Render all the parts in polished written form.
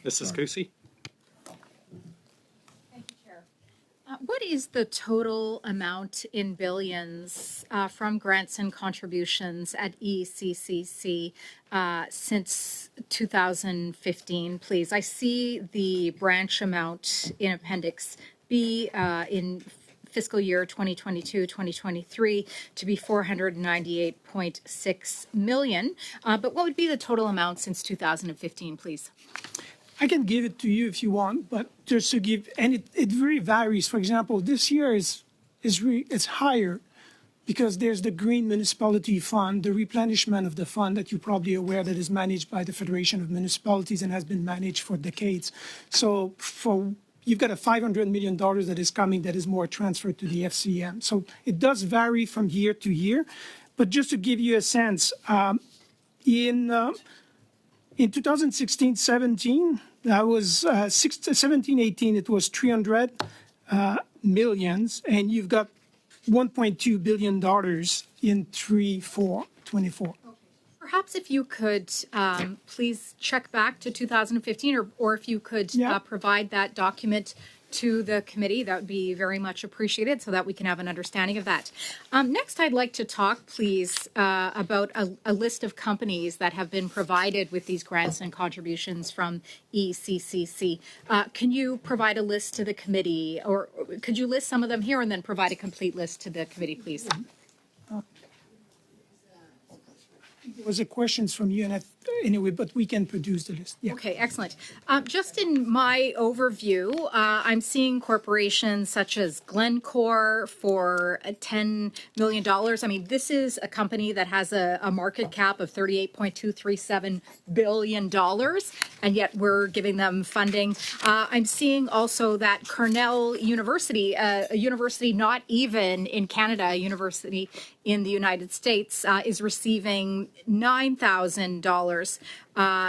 Mrs. Kusi? What is the total amount in billions from grants and contributions at ECCC since 2015, please? I see the branch amount in Appendix B in fiscal year 2022-2023 to be $498.6 million. But what would be the total amount since 2015, please? I can give it to you if you want, but just to give, and it really varies. For example, this year it's higher because there's the Green Municipality Fund, the replenishment of the fund that you're probably aware that is managed by the Federation of Municipalities and has been managed for decades. So you've got a $500 million that is coming that is more transferred to the FCM. So it does vary from year to year. But just to give you a sense, in 2016-17, that was 17-18, it was 300 millions, and you've got $1.2 billion in 3-4-24. Perhaps if you could please check back to 2015, or if you could provide that document to the committee, that would be very much appreciated so that we can have an understanding of that. Next, I'd like to talk, please, about a list of companies that have been provided with these grants and contributions from ECCC. Can you provide a list to the committee, or could you list some of them here and then provide a complete list to the committee, please? There was a questions from you, and anyway, but we can produce the list. Yeah. Okay, excellent. Just in my overview, I'm seeing corporations such as Glencore for $10 million. I mean, this is a company that has a market cap of $38.237 billion, and yet we're giving them funding. I'm seeing also that Cornell University, a university not even in Canada, a university in the United States, is receiving $9,000,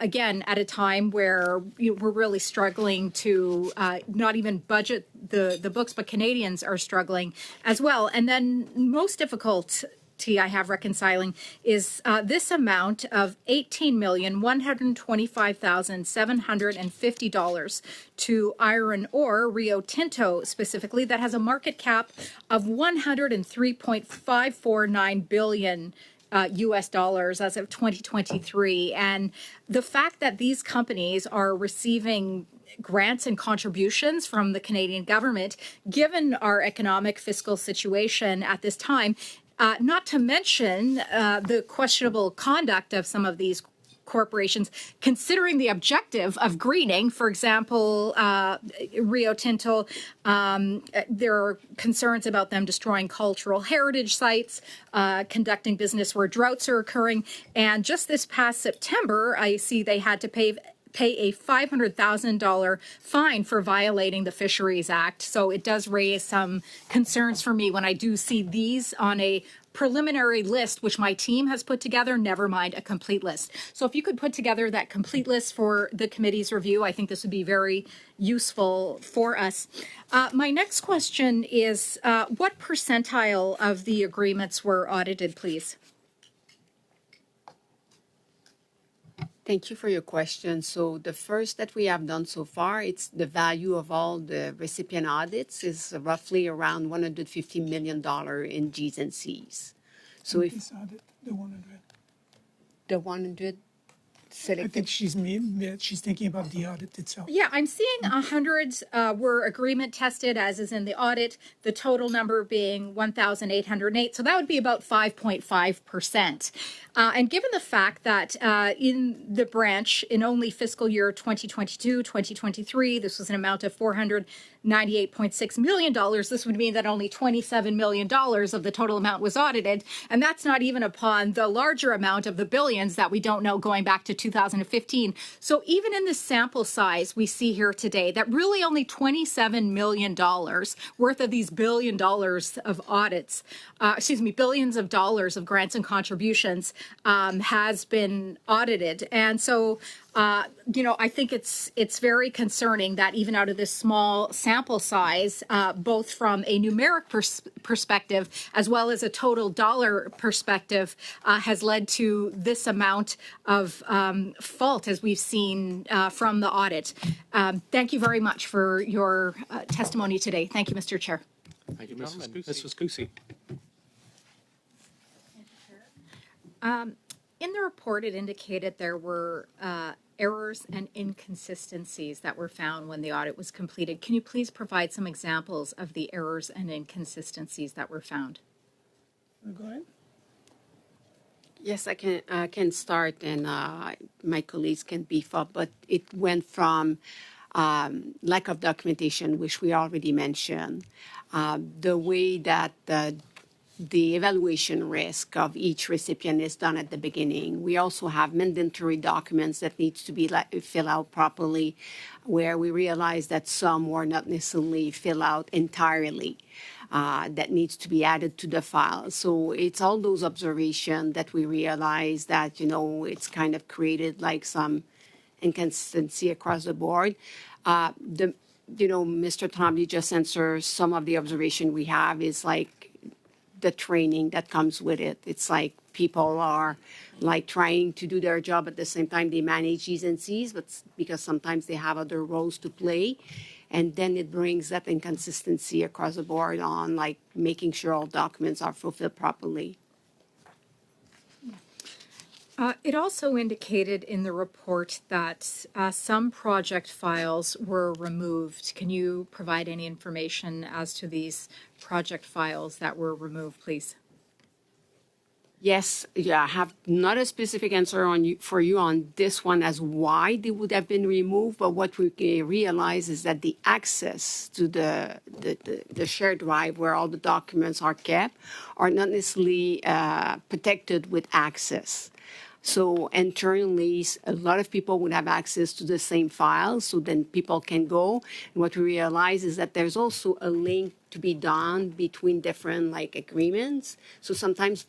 again, at a time where we're really struggling to not even budget the books, but Canadians are struggling as well. And then most difficult I have reconciling is this amount of $18,125,750 to iron ore, Rio Tinto specifically, that has a market cap of $103.549 billion US dollars as of 2023. And the fact that these companies are receiving grants and contributions from the Canadian government, given our economic fiscal situation at this time, not to mention the questionable conduct of some of these corporations, considering the objective of greening. For example, Rio Tinto, there are concerns about them destroying cultural heritage sites, conducting business where droughts are occurring. And just this past September, I see they had to pay a $500,000 fine for violating the Fisheries Act. So it does raise some concerns for me when I do see these on a preliminary list, which my team has put together, never mind a complete list. So if you could put together that complete list for the committee's review, I think this would be very useful for us. My next question is, what percentile of the agreements were audited, please? Thank you for your question. So the first that we have done so far, it's the value of all the recipient audits is roughly around $150 million in G's and C's. So if audit, the 100. The 100 selected. I think she's thinking about the audit itself. Yeah, I'm seeing 100 were agreement tested, as is in the audit, the total number being 1,808. So that would be about 5.5%. And given the fact that in the branch, in only fiscal year 2022, 2023, this was an amount of $498.6 million, this would mean that only $27 million of the total amount was audited. And that's not even upon the larger amount of the billions that we don't know going back to 2015. So even in the sample size we see here today, that really only $27 million worth of these $1 billion of audits, billions of dollars of grants and contributions has been audited. And so, I think it's very concerning that even out of this small sample size, both from a numeric perspective as well as a total dollar perspective, has led to this amount of fault, as we've seen from the audit. Thank you very much for your testimony today. Thank you, Mr. Chair. Thank you, Mrs. Cusi. In the report, it indicated there were errors and inconsistencies that were found when the audit was completed. Can you please provide some examples of the errors and inconsistencies that were found? Go ahead. Yes, I can start, and my colleagues can beef up. But it went from lack of documentation, which we already mentioned, the way that the evaluation risk of each recipient is done at the beginning. We also have mandatory documents that needs to be filled out properly, where we realize that some were not necessarily filled out entirely. That needs to be added to the file. So it's all those observations that we realize that, it's kind of created like some inconsistency across the board. Mr. Trombley just answered some of the observation we have is like the training that comes with it. It's like people are like trying to do their job at the same time they manage Gs&Cs, but because sometimes they have other roles to play. And then it brings that inconsistency across the board on like making sure all documents are fulfilled properly. It also indicated in the report that some project files were removed. Can you provide any information as to these project files that were removed, please? Yes, I have not a specific answer for you on this one as why they would have been removed, but what we realize is that the access to the shared drive where all the documents are kept are not necessarily protected with access. So internally, a lot of people would have access to the same files, so then people can go. And what we realize is that there's also a link to be done between different agreements. So sometimes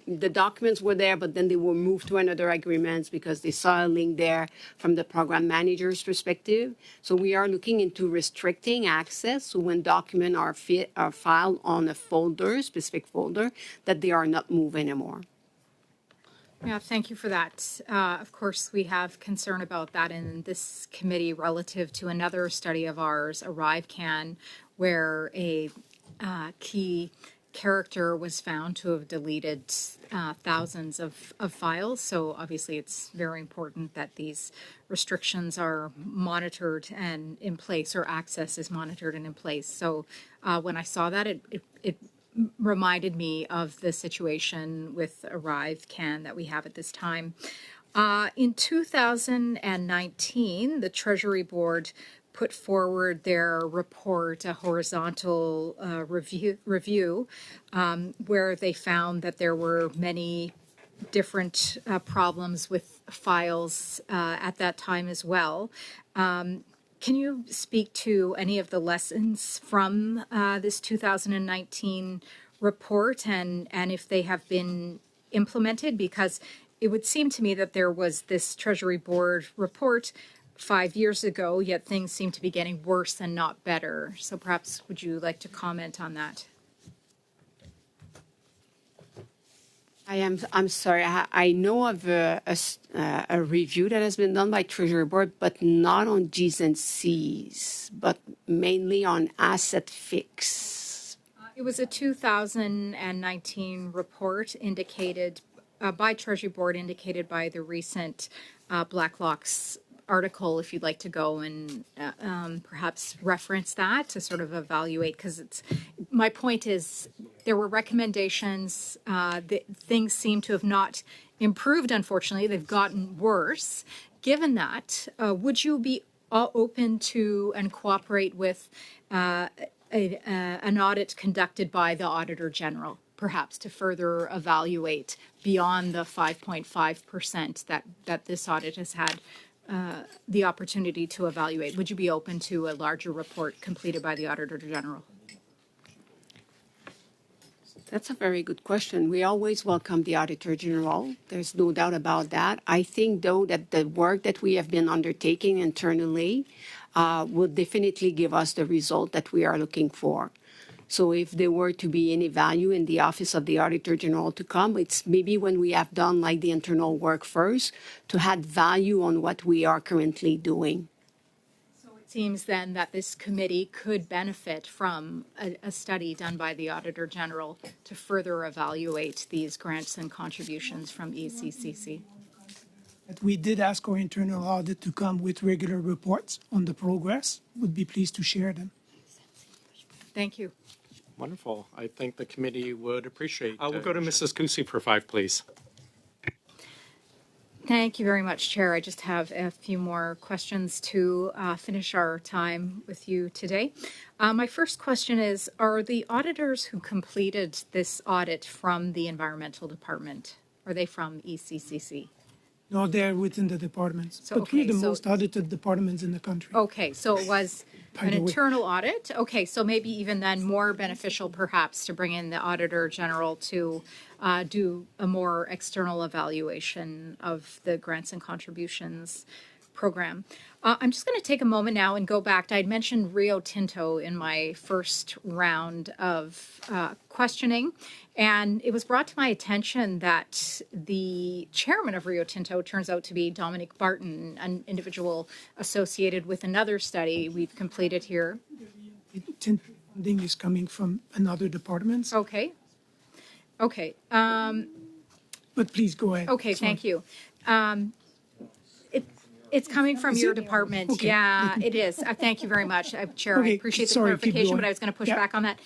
the documents were there, but then they were moved to another agreements because they saw a link there from the program manager's perspective. So we are looking into restricting access. So when documents are filed on a folder, specific folder, that they are not moved anymore. Yeah, thank you for that. Of course, we have concern about that in this committee relative to another study of ours, ArriveCAN, where a key character was found to have deleted thousands of files. So obviously it's very important that these restrictions are monitored and in place, or access is monitored and in place. So when I saw that, it reminded me of the situation with ArriveCAN that we have at this time. In 2019, the Treasury Board put forward their report, a horizontal review, where they found that there were many different problems with files at that time as well. Can you speak to any of the lessons from this 2019 report and if they have been implemented? Because it would seem to me that there was this Treasury Board report 5 years ago, yet things seem to be getting worse and not better. So perhaps would you like to comment on that? I'm sorry. I know of a review that has been done by Treasury Board, but not on Gs&Cs, but mainly on asset fix. It was a 2019 report indicated by Treasury Board, indicated by the recent Blacklock's article, if you'd like to go and perhaps reference that to sort of evaluate, because my point is there were recommendations. Things seem to have not improved, unfortunately. They've gotten worse. Given that, would you be open to and cooperate with an audit conducted by the Auditor General, perhaps to further evaluate beyond the 5.5% that this audit has had the opportunity to evaluate? Would you be open to a larger report completed by the Auditor General? That's a very good question. We always welcome the Auditor General. There's no doubt about that. I think, though, that the work that we have been undertaking internally will definitely give us the result that we are looking for. So if there were to be any value in the Office of the Auditor General to come, it's maybe when we have done like the internal work first to add value on what we are currently doing. Seems then that this committee could benefit from a study done by the Auditor General to further evaluate these grants and contributions from ECCC. We did ask our internal audit to come with regular reports on the progress. Would be pleased to share them. Thank you. Wonderful. I think the committee would appreciate. We'll go to Mrs. Kusi for 5, please. Thank you very much, Chair. I just have a few more questions to finish our time with you today. My first question is, are the auditors who completed this audit from the Environmental Department? Are they from ECCC? No, they're within the departments. So, but we're okay, the so- most audited departments in the country. Okay, so it was By an the way. internal audit. Okay, so maybe even then more beneficial perhaps to bring in the Auditor General to do a more external evaluation of the grants and contributions program. I'm just going to take a moment now and go back. I'd mentioned Rio Tinto in my first round of questioning, and it was brought to my attention that the chairman of Rio Tinto turns out to be Dominic Barton, an individual associated with another study we've completed here. Funding is coming from another department. Okay. Okay. But please go ahead. Okay, Sorry. thank you. It's coming from Is your it? department. Okay. Yeah, it is. Thank you very much, Chair. I Okay, appreciate the sorry, keep clarification, going. but I was going to push Yeah. back on that.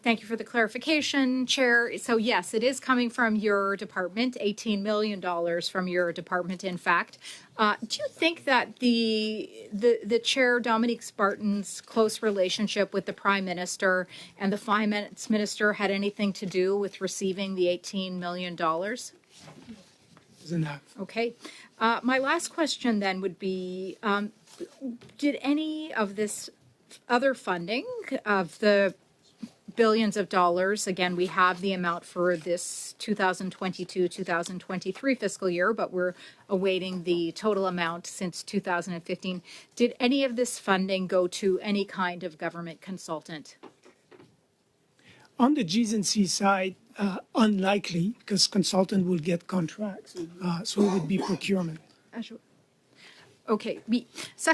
Thank you for the clarification, Chair. So yes, it is coming from your department, $18 million from your department, in fact. Do you think that the Chair, Dominique Spartan's close relationship with the Prime Minister and the Finance Minister had anything to do with receiving the $18 million? Doesn't have. Okay. My last question then would be, did any of this other funding of the billions of dollars, again, we have the amount for this 2022-2023 fiscal year, but we're awaiting the total amount since 2015. Did any of this funding go to any kind of government consultant? On the G's and C's side, unlikely, because consultant will get contracts. So it would be procurement. Okay.